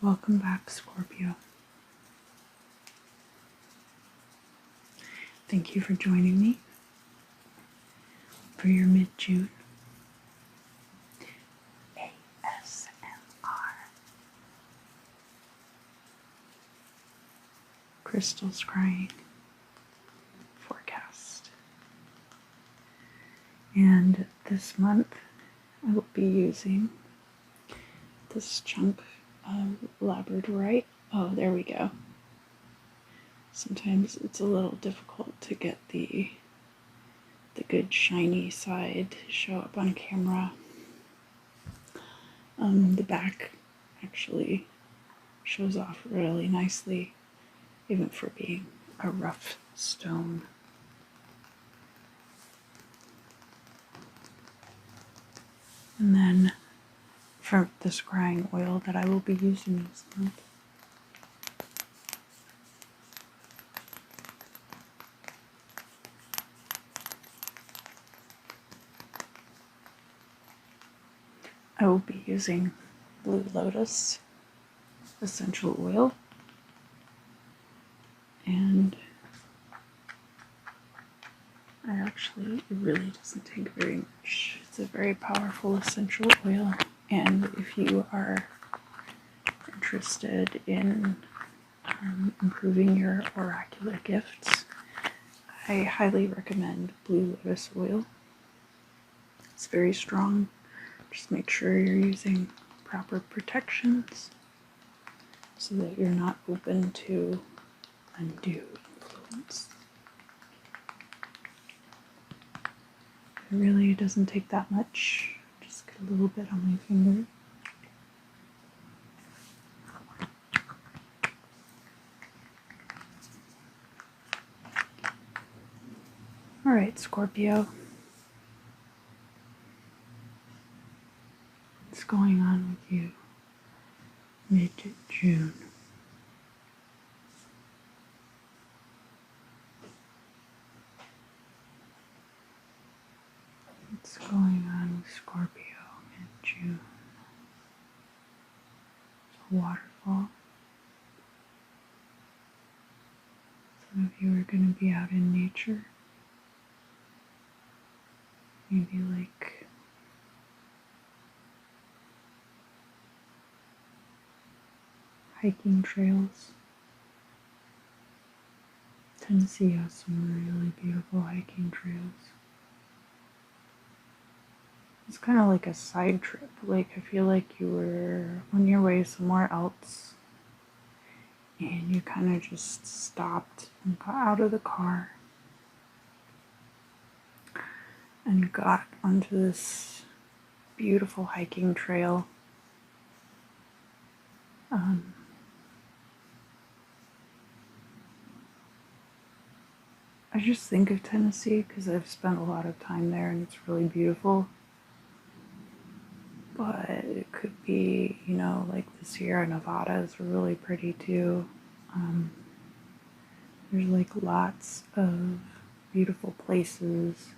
Welcome back, Scorpio. Thank you for joining me for your mid-June ASMR crystal scrying forecast. And this month I will be using this chunk of labradorite. Oh, there we go. Sometimes it's a little difficult to get the good shiny side to show up on camera. The back actually shows off really nicely, even for being a rough stone. And then for the scrying oil that I will be using this month, I will be using blue lotus essential oil, and it really doesn't take very much. It's a very powerful essential oil, and if you are interested in improving your oracular gifts, I highly recommend blue lotus oil. It's very strong. Just make sure you're using proper protections so that you're not open to undue influence. It really doesn't take that much. Just get a little bit on my finger. All right, Scorpio. What's going on with you mid-June? What's going on with Scorpio mid-June? It's a waterfall. Some of you are going to be out in nature. Maybe like hiking trails. Tennessee has some really beautiful hiking trails. It's kind of like a side trip. Like, I feel like you were on your way somewhere else and you kind of just stopped and got out of the car and got onto this beautiful hiking trail. I just think of Tennessee because I've spent a lot of time there and it's really beautiful. But it could be, like the Sierra Nevadas are really pretty too. There's like lots of beautiful places.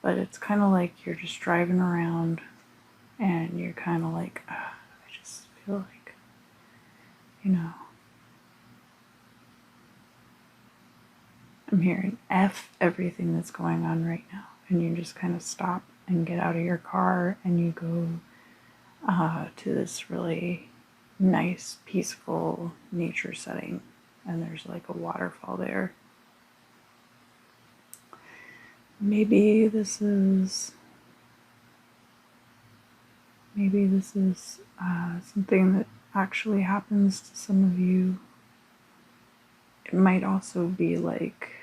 But it's kind of like you're just driving around and you're kind of like, I just feel like, I'm hearing F everything that's going on right now. And you just kind of stop and get out of your car and you go to this really nice, peaceful nature setting. And there's like a waterfall there. Maybe this is something that actually happens to some of you. It might also be like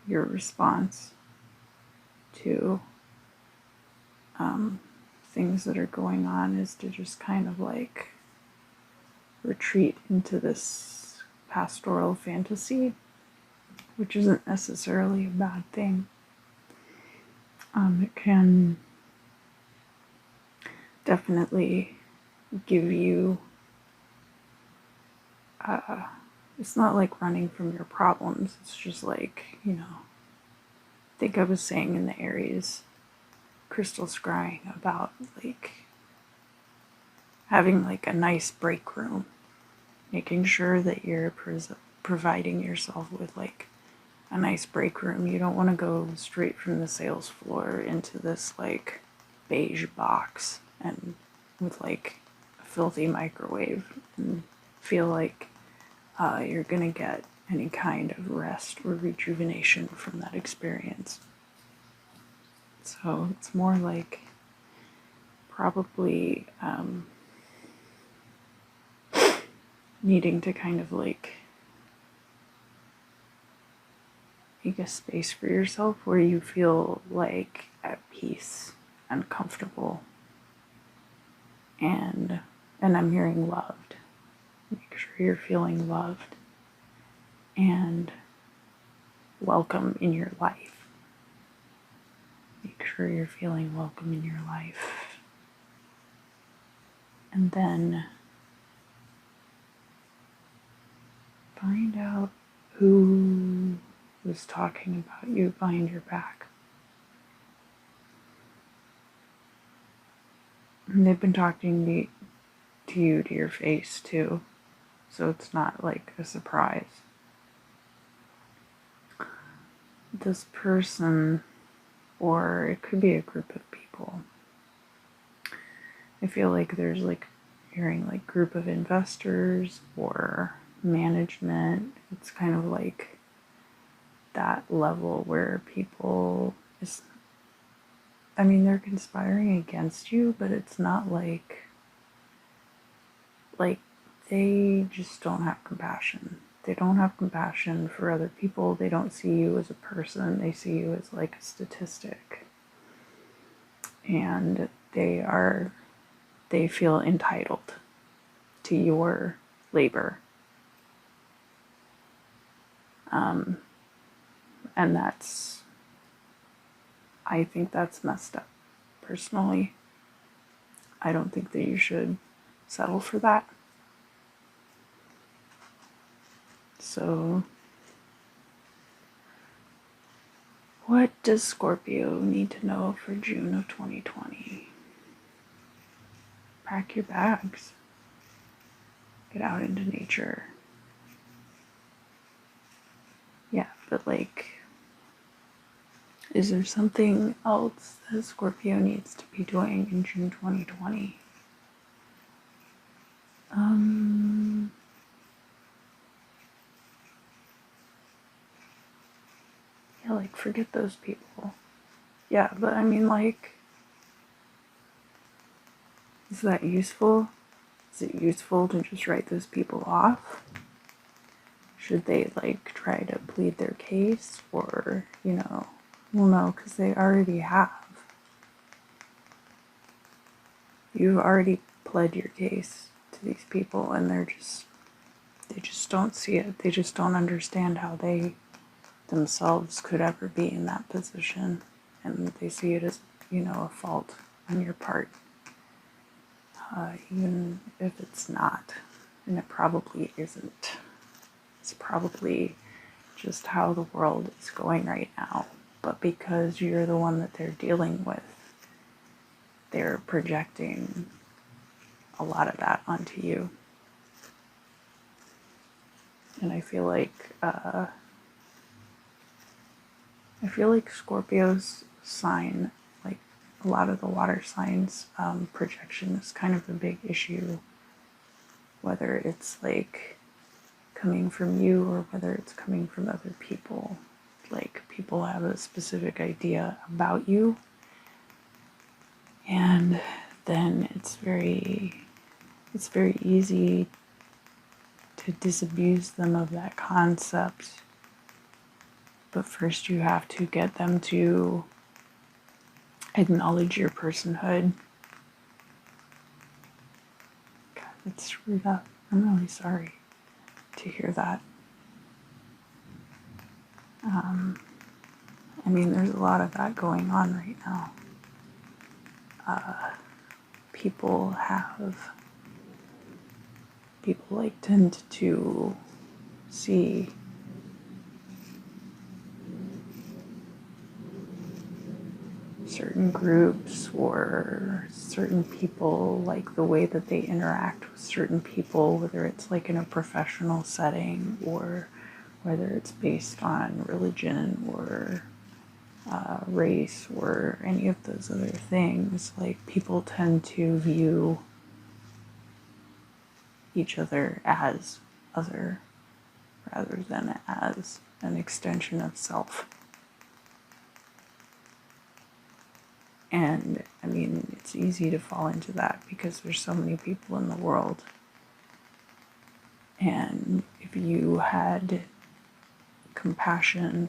your response to things that are going on is to just kind of like retreat into this pastoral fantasy, which isn't necessarily a bad thing. It can definitely give you, it's not like running from your problems. It's just like, I think I was saying in the Aries crystal scrying about like having like a nice break room, making sure that you're providing yourself with like a nice break room. You don't want to go straight from the sales floor into this like beige box and with like a filthy microwave and feel like you're gonna get any kind of rest or rejuvenation from that experience. So it's more like probably needing to kind of like make a space for yourself where you feel like at peace and comfortable, and I'm hearing loved. Make sure you're feeling loved and welcome in your life. Make sure you're feeling welcome in your life. And then find out who was talking about you behind your back. And they've been talking to you to your face too, so it's not like a surprise. This person, or it could be a group of people. I feel like there's like hearing like group of investors or management. It's kind of like that level where people they're conspiring against you, but it's not like they just don't have compassion. They don't have compassion for other people. They don't see you as a person. They see you as like a statistic. And they feel entitled to your labor. And I think that's messed up, personally. I don't think that you should settle for that. So, what does Scorpio need to know for June of 2020? Pack your bags. Get out into nature. Yeah, but like, is there something else that Scorpio needs to be doing in June 2020? Yeah, like, forget those people. Yeah, but I mean, like, is that useful? Is it useful to just write those people off? Should they, like, try to plead their case? Or, well, no, because they already have. You've already pled your case to these people, and they just don't see it. They just don't understand how they themselves could ever be in that position. And they see it as, a fault on your part. Even if it's not, and it probably isn't. It's probably just how the world is going right now. But because you're the one that they're dealing with, they're projecting a lot of that onto you. And I feel like Scorpio's sign, like a lot of the water signs, projection is kind of a big issue, whether it's like coming from you or whether it's coming from other people. Like, people have a specific idea about you, and then it's very easy to disabuse them of that concept. But first you have to get them to acknowledge your personhood. God, that's screwed up. I'm really sorry to hear that. There's a lot of that going on right now. People tend to see certain groups or certain people, like the way that they interact with certain people, whether it's like in a professional setting or whether it's based on religion or race or any of those other things. Like, people tend to view each other as other rather than as an extension of self. And I mean, it's easy to fall into that because there's so many people in the world. And if you had compassion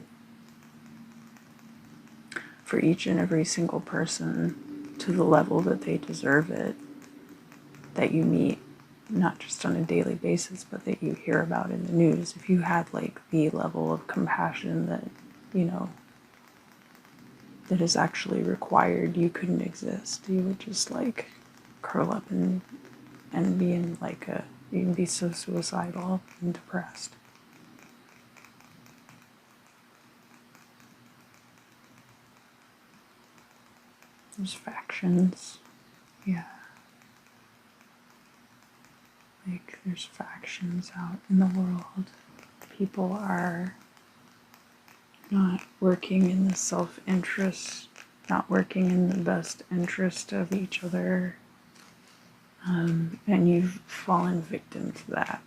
for each and every single person to the level that they deserve it, that you meet, not just on a daily basis, but that you hear about in the news, if you had like the level of compassion that, you know, that is actually required, you couldn't exist. You would just like curl up and be in like you'd be so suicidal and depressed. There's factions. Yeah. Like, there's factions out in the world. People are not working in the self-interest, not working in the best interest of each other. And you've fallen victim to that.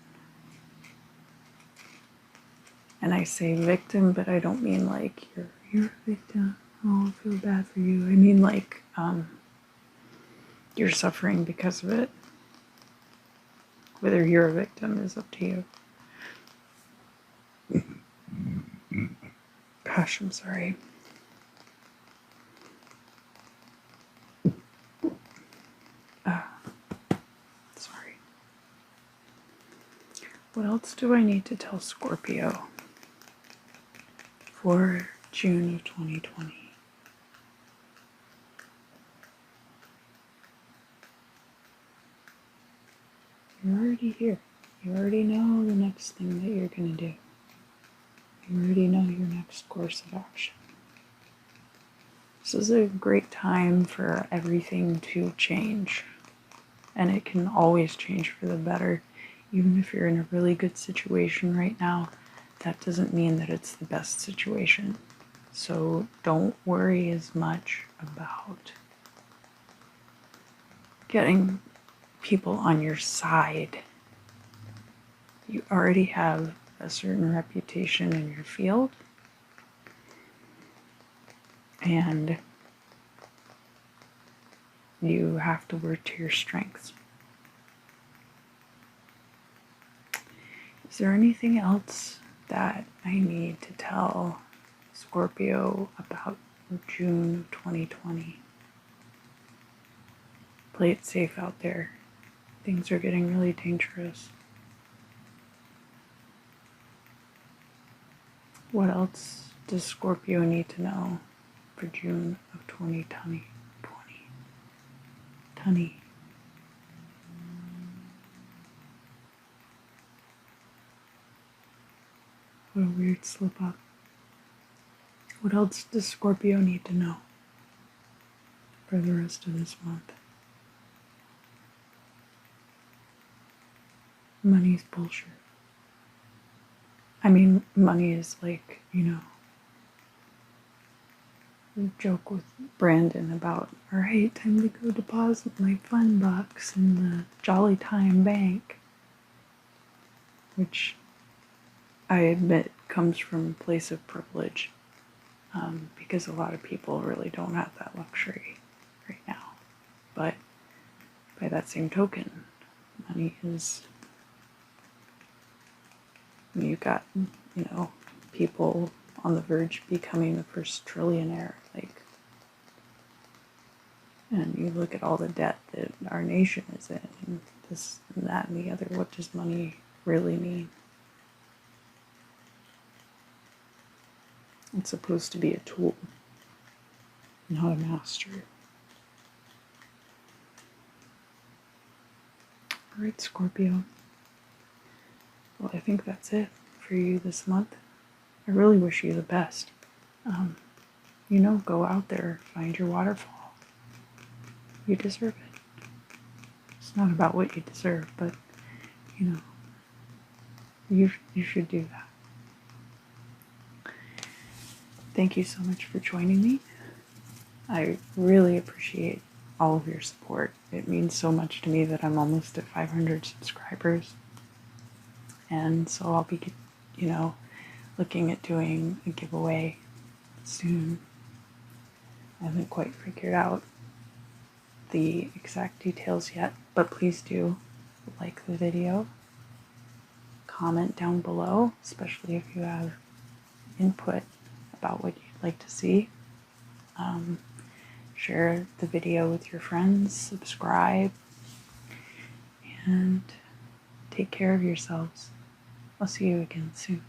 And I say victim, but I don't mean like you're a victim. Oh, I feel bad for you. I mean like you're suffering because of it. Whether you're a victim is up to you. Gosh, I'm sorry. Sorry. What else do I need to tell Scorpio for June of 2020? You're already here. You already know the next thing that you're going to do. You already know your next course of action. This is a great time for everything to change. And it can always change for the better. Even if you're in a really good situation right now, that doesn't mean that it's the best situation. So don't worry as much about getting people on your side. You already have a certain reputation in your field, and you have to work to your strengths. Is there anything else that I need to tell Scorpio about June 2020? Play it safe out there. Things are getting really dangerous. What else does Scorpio need to know for June of 2020? What a weird slip up. What else does Scorpio need to know for the rest of this month? Money's bullshit. I mean, money is like, you know, we joke with Brandon about, all right, time to go deposit my fun box in the Jolly Time Bank, which I admit comes from a place of privilege, because a lot of people really don't have that luxury right now. But by that same token, money is, you've got, you know, people on the verge of becoming the first trillionaire, like, and you look at all the debt that our nation is in, and this and that and the other. What does money really mean? It's supposed to be a tool, not a master. All right, Scorpio. Well, I think that's it for you this month. I really wish you the best. You know, go out there, find your waterfall. You deserve it. It's not about what you deserve, but you know, you should do that. Thank you so much for joining me. I really appreciate all of your support. It means so much to me that I'm almost at 500 subscribers. And so I'll be, you know, looking at doing a giveaway soon. I haven't quite figured out the exact details yet, but please do like the video, comment down below, especially if you have input about what you'd like to see. Share the video with your friends, subscribe, and take care of yourselves. I'll see you again soon.